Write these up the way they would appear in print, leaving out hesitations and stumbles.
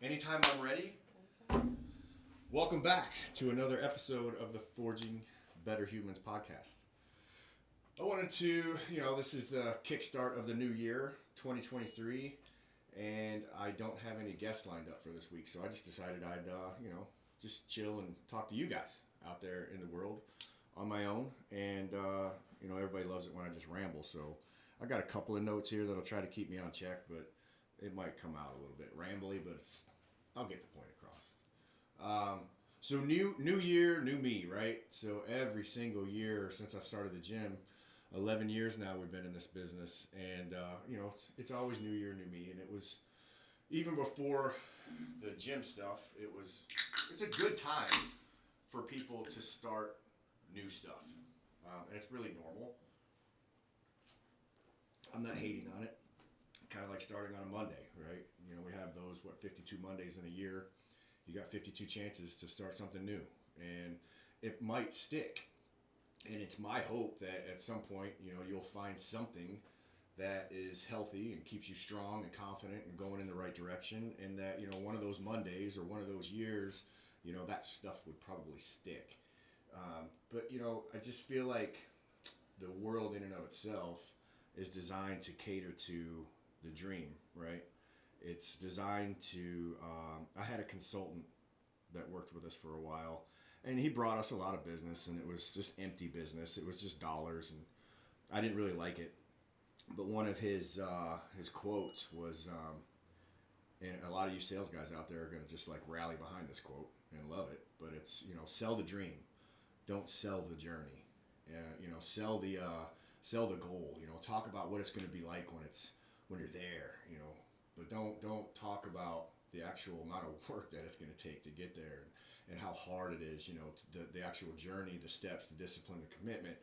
Anytime I'm ready. Welcome back to another episode of the Forging Better Humans podcast. I wanted to, this is the kickstart of the new year, 2023, and I don't have any guests lined up for this week, so I just decided I'd, just chill and talk to you guys out there in the world on my own, and, everybody loves it when I just ramble, so I got a couple of notes here that'll try to keep me on check, but it might come out a little bit rambly, but I'll get the point across. So new year, new me, right? So every single year since I've started the gym, 11 years now we've been in this business, and it's always new year, new me, and it was even before the gym stuff. It's a good time for people to start new stuff, and it's really normal. I'm not hating on it. Kind of like starting on a Monday, right? We have those 52 Mondays in a year. You got 52 chances to start something new, and it might stick. And it's my hope that at some point, you'll find something that is healthy and keeps you strong and confident and going in the right direction, and that one of those Mondays or one of those years, that stuff would probably stick. But I just feel like the world in and of itself is designed to cater to the dream, right? It's designed to, I had a consultant that worked with us for a while, and he brought us a lot of business, and it was just empty business. It was just dollars, and I didn't really like it. But one of his quotes was, and a lot of you sales guys out there are going to just like rally behind this quote and love it, but it's, sell the dream. Don't sell the journey. Sell the goal. Talk about what it's going to be like when you're there. But don't talk about the actual amount of work that it's going to take to get there, and how hard it is. The actual journey, the steps, the discipline, the commitment.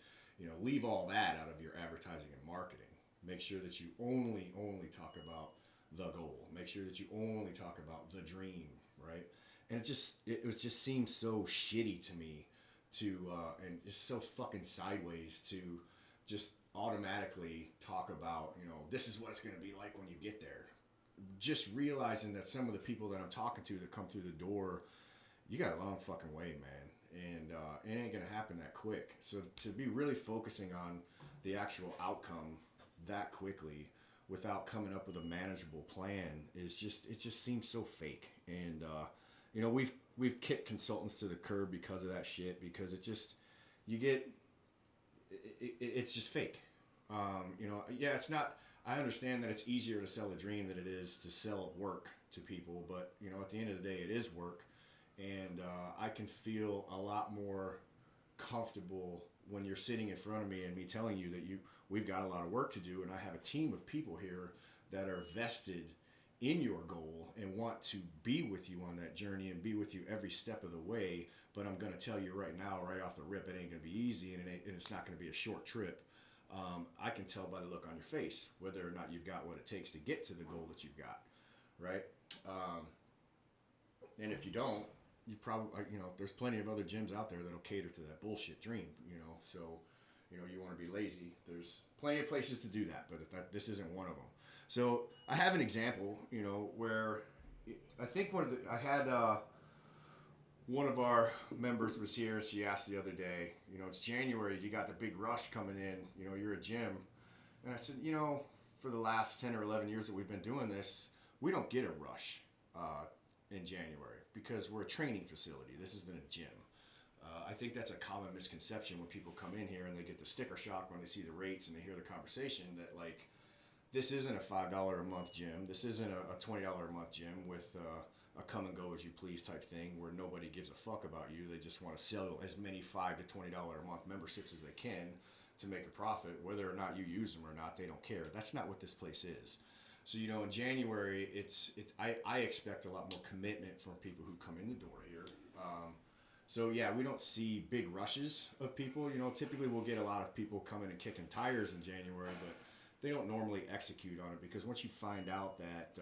Leave all that out of your advertising and marketing. Make sure that you only talk about the goal. Make sure that you only talk about the dream, right? And it just seems so shitty to me and just so fucking sideways to just automatically talk about, this is what it's going to be like when you get there. Just realizing that some of the people that I'm talking to that come through the door, you got a long fucking way, man. And it ain't going to happen that quick. So to be really focusing on the actual outcome that quickly without coming up with a manageable plan it just seems so fake. And, we've kicked consultants to the curb because of that shit, because it's just fake. It's not, I understand that it's easier to sell a dream than it is to sell work to people, but at the end of the day, it is work, and I can feel a lot more comfortable when you're sitting in front of me and me telling you that we've got a lot of work to do, and I have a team of people here that are vested in your goal and want to be with you on that journey and be with you every step of the way. But I'm going to tell you right now, right off the rip, it ain't going to be easy, and it's not going to be a short trip. I can tell by the look on your face whether or not you've got what it takes to get to the goal that you've got, right? And if you don't, you probably, there's plenty of other gyms out there that'll cater to that bullshit dream, so, you want to be lazy. There's plenty of places to do that, but this isn't one of them. So I have an example, where I think I had one of our members was here. She asked the other day, it's January, you got the big rush coming in, you're a gym. And I said, for the last 10 or 11 years that we've been doing this, we don't get a rush in January because we're a training facility. This isn't a gym. I think that's a common misconception when people come in here and they get the sticker shock when they see the rates and they hear the conversation that, like, this isn't a $5 a month gym. This isn't a $20 a month gym with a come and go as you please type thing where nobody gives a fuck about you. They just want to sell as many $5 to $20 a month memberships as they can to make a profit. Whether or not you use them or not, they don't care. That's not what this place is. So, in January, I expect a lot more commitment from people who come in the door here. So yeah, we don't see big rushes of people. Typically we'll get a lot of people coming and kicking tires in January, but they don't normally execute on it, because once you find out that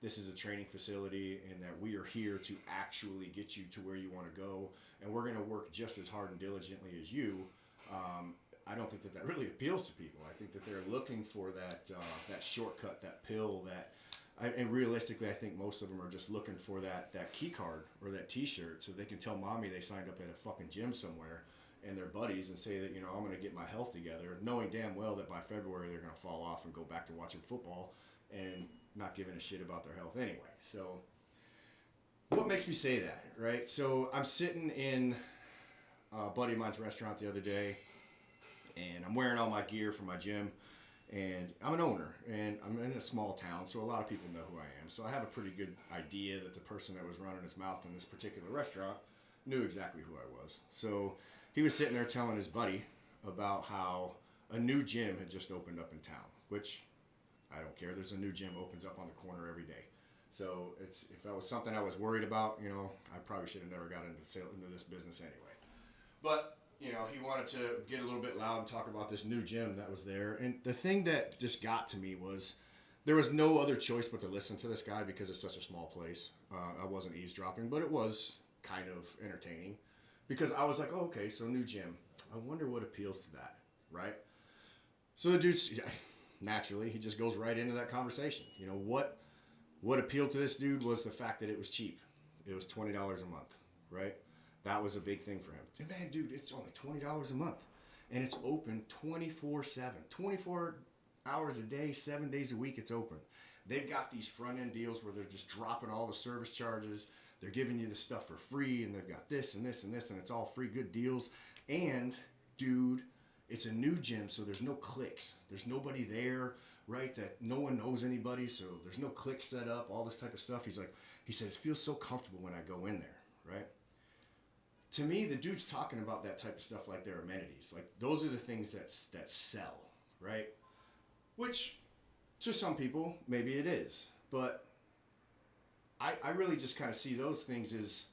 this is a training facility and that we are here to actually get you to where you want to go, and we're going to work just as hard and diligently as you, I don't think that really appeals to people. I think that they're looking for that shortcut, that pill, that And realistically, I think most of them are just looking for that key card or that T-shirt so they can tell mommy they signed up at a fucking gym somewhere and their buddies and say that, I'm going to get my health together, knowing damn well that by February they're going to fall off and go back to watching football and not giving a shit about their health anyway. So what makes me say that, right? So I'm sitting in a buddy of mine's restaurant the other day, and I'm wearing all my gear for my gym. And I'm an owner, and I'm in a small town, so a lot of people know who I am. So I have a pretty good idea that the person that was running his mouth in this particular restaurant knew exactly who I was. So he was sitting there telling his buddy about how a new gym had just opened up in town, which I don't care. There's a new gym opens up on the corner every day. So if that was something I was worried about, I probably should have never got into this business anyway. But he wanted to get a little bit loud and talk about this new gym that was there. And the thing that just got to me was there was no other choice but to listen to this guy because it's such a small place. I wasn't eavesdropping, but it was kind of entertaining because I was like, oh, okay, so new gym. I wonder what appeals to that, right? So the dude, naturally, he just goes right into that conversation. What appealed to this dude was the fact that it was cheap. It was $20 a month, right? That was a big thing for him. Man, dude, it's only $20 a month. And it's open 24/7. 24 hours a day, 7 days a week, it's open. They've got these front-end deals where they're just dropping all the service charges. They're giving you the stuff for free, and they've got this and this and this, and it's all free, good deals. And, dude, it's a new gym, so there's no clicks. There's nobody there, right, that no one knows anybody, so there's no click set up, all this type of stuff. He said, it feels so comfortable when I go in there, right? To me, the dude's talking about that type of stuff like they're amenities. Like, those are the things that sell, right? Which, to some people, maybe it is. But I really just kind of see those things as,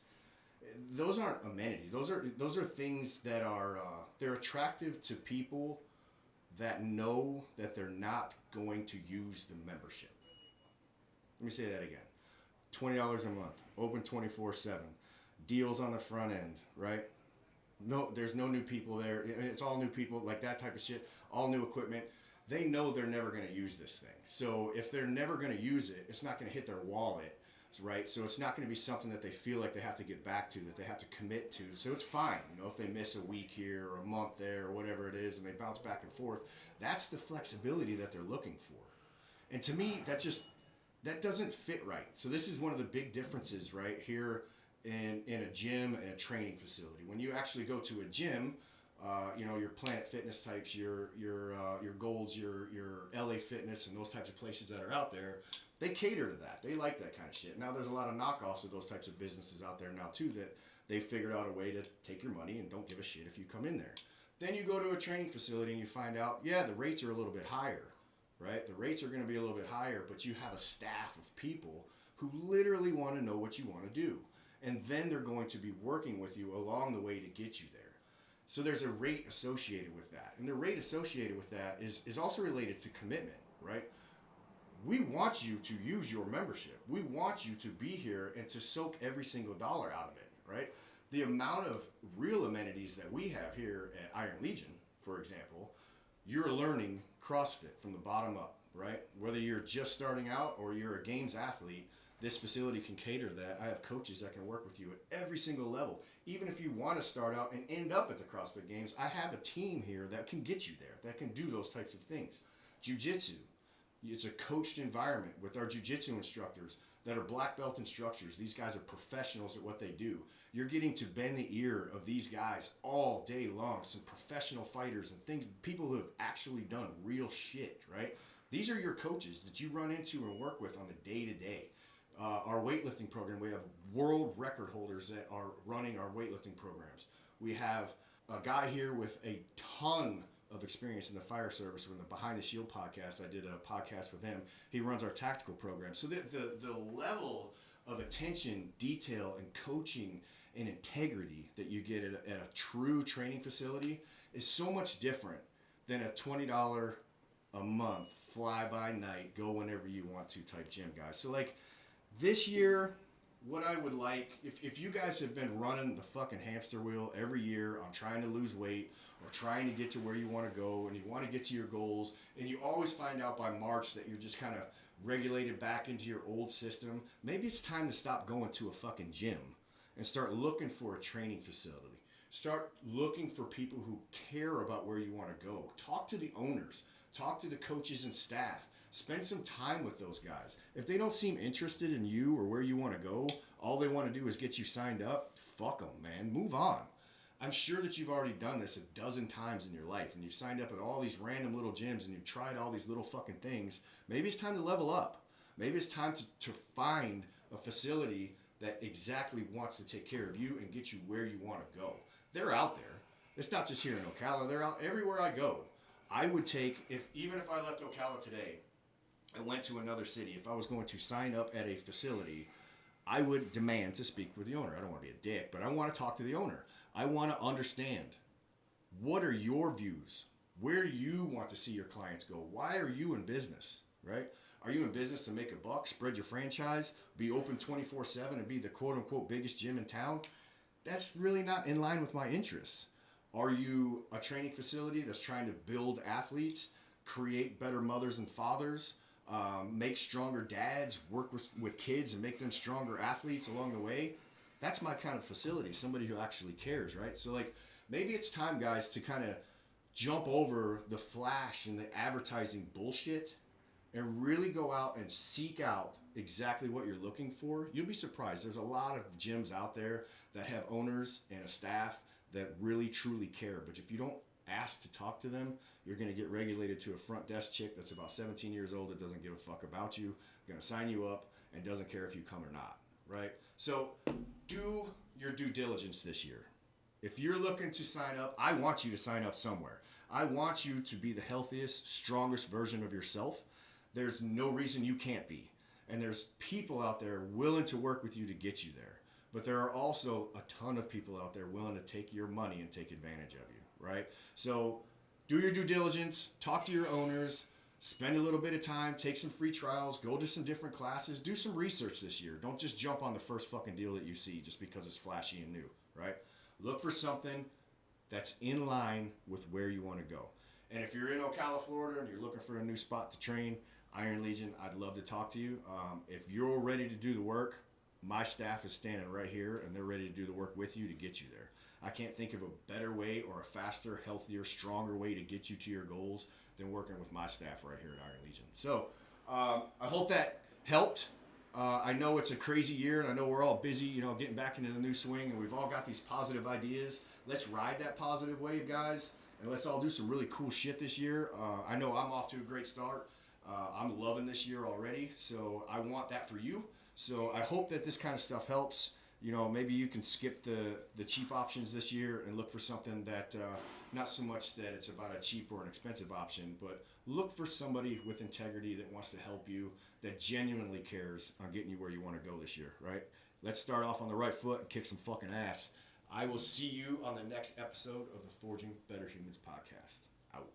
those aren't amenities. Those are things that are, they're attractive to people that know that they're not going to use the membership. Let me say that again. $20 a month, open 24/7. Deals on the front end, right? No, there's no new people there. It's all new people, like that type of shit. All new equipment. They know they're never going to use this thing. So if they're never going to use it, it's not going to hit their wallet, right? So it's not going to be something that they feel like they have to get back to, that they have to commit to. So it's fine, if they miss a week here or a month there or whatever it is, and they bounce back and forth. That's the flexibility that they're looking for. And to me, that doesn't fit right. So this is one of the big differences right here in a gym and a training facility. When you actually go to a gym, your Planet Fitness types, your Golds, your LA Fitness, and those types of places that are out there, they cater to that. They like that kind of shit. Now there's a lot of knockoffs of those types of businesses out there now too that they figured out a way to take your money and don't give a shit if you come in there. Then you go to a training facility and you find out, the rates are a little bit higher, right? The rates are going to be a little bit higher, but you have a staff of people who literally want to know what you want to do. And then they're going to be working with you along the way to get you there. So there's a rate associated with that. And the rate associated with that is also related to commitment, right? We want you to use your membership. We want you to be here and to soak every single dollar out of it, right? The amount of real amenities that we have here at Iron Legion, for example, you're learning CrossFit from the bottom up, right? Whether you're just starting out or you're a games athlete, this facility can cater to that. I have coaches that can work with you at every single level. Even if you want to start out and end up at the CrossFit Games, I have a team here that can get you there, that can do those types of things. Jiu-Jitsu, it's a coached environment with our Jiu-Jitsu instructors that are black belt instructors. These guys are professionals at what they do. You're getting to bend the ear of these guys all day long, some professional fighters and things, people who have actually done real shit, right? These are your coaches that you run into and work with on the day-to-day. Our weightlifting program, we have world record holders that are running our weightlifting programs. We have a guy here with a ton of experience in the fire service. From the Behind the Shield podcast, I did a podcast with him. He runs our tactical program. So the level of attention, detail, and coaching and integrity that you get at a true training facility is so much different than a $20 a month, fly-by-night, go whenever you want to type gym, guys. So this year, what I would like, if you guys have been running the fucking hamster wheel every year on trying to lose weight or trying to get to where you want to go and you want to get to your goals, and you always find out by March that you're just kind of regulated back into your old system, maybe it's time to stop going to a fucking gym and start looking for a training facility. Start looking for people who care about where you want to go. Talk to the owners. Talk to the coaches and staff. Spend some time with those guys. If they don't seem interested in you or where you want to go, all they want to do is get you signed up, fuck them, man. Move on. I'm sure that you've already done this a dozen times in your life, and you've signed up at all these random little gyms and you've tried all these little fucking things. Maybe it's time to level up. Maybe it's time to find a facility that exactly wants to take care of you and get you where you want to go. They're out there. It's not just here in Ocala. They're out everywhere I go. I would take, even if I left Ocala today and went to another city, if I was going to sign up at a facility, I would demand to speak with the owner. I don't want to be a dick, but I want to talk to the owner. I want to understand, what are your views? Where do you want to see your clients go? Why are you in business, right? Are you in business to make a buck, spread your franchise, be open 24/7 and be the quote-unquote biggest gym in town? That's really not in line with my interests. Are you a training facility that's trying to build athletes, create better mothers and fathers, make stronger dads, work with kids and make them stronger athletes along the way? That's my kind of facility, somebody who actually cares, right? So like, maybe it's time, guys, to kind of jump over the flash and the advertising bullshit and really go out and seek out exactly what you're looking for. You'll be surprised. There's a lot of gyms out there that have owners and a staff that really truly care. But if you don't ask to talk to them, you're going to get regulated to a front desk chick that's about 17 years old that doesn't give a fuck about you, going to sign you up, and doesn't care if you come or not, right? So do your due diligence this year. If you're looking to sign up, I want you to sign up somewhere. I want you to be the healthiest, strongest version of yourself. There's no reason you can't be. And there's people out there willing to work with you to get you there. But there are also a ton of people out there willing to take your money and take advantage of you, right? So do your due diligence, talk to your owners, spend a little bit of time, take some free trials, go to some different classes, do some research this year. Don't just jump on the first fucking deal that you see just because it's flashy and new, right? Look for something that's in line with where you want to go. And if you're in Ocala, Florida, and you're looking for a new spot to train, Iron Legion, I'd love to talk to you. If you're ready to do the work, my staff is standing right here, and they're ready to do the work with you to get you there. I can't think of a better way or a faster, healthier, stronger way to get you to your goals than working with my staff right here at Iron Legion. So I hope that helped. I know it's a crazy year, and I know we're all busy, getting back into the new swing, and we've all got these positive ideas. Let's ride that positive wave, guys, and let's all do some really cool shit this year. I know I'm off to a great start. I'm loving this year already, so I want that for you. So I hope that this kind of stuff helps. Maybe you can skip the cheap options this year and look for something that, not so much that it's about a cheap or an expensive option, but look for somebody with integrity that wants to help you, that genuinely cares on getting you where you want to go this year, right? Let's start off on the right foot and kick some fucking ass. I will see you on the next episode of the Forging Better Humans podcast. Out.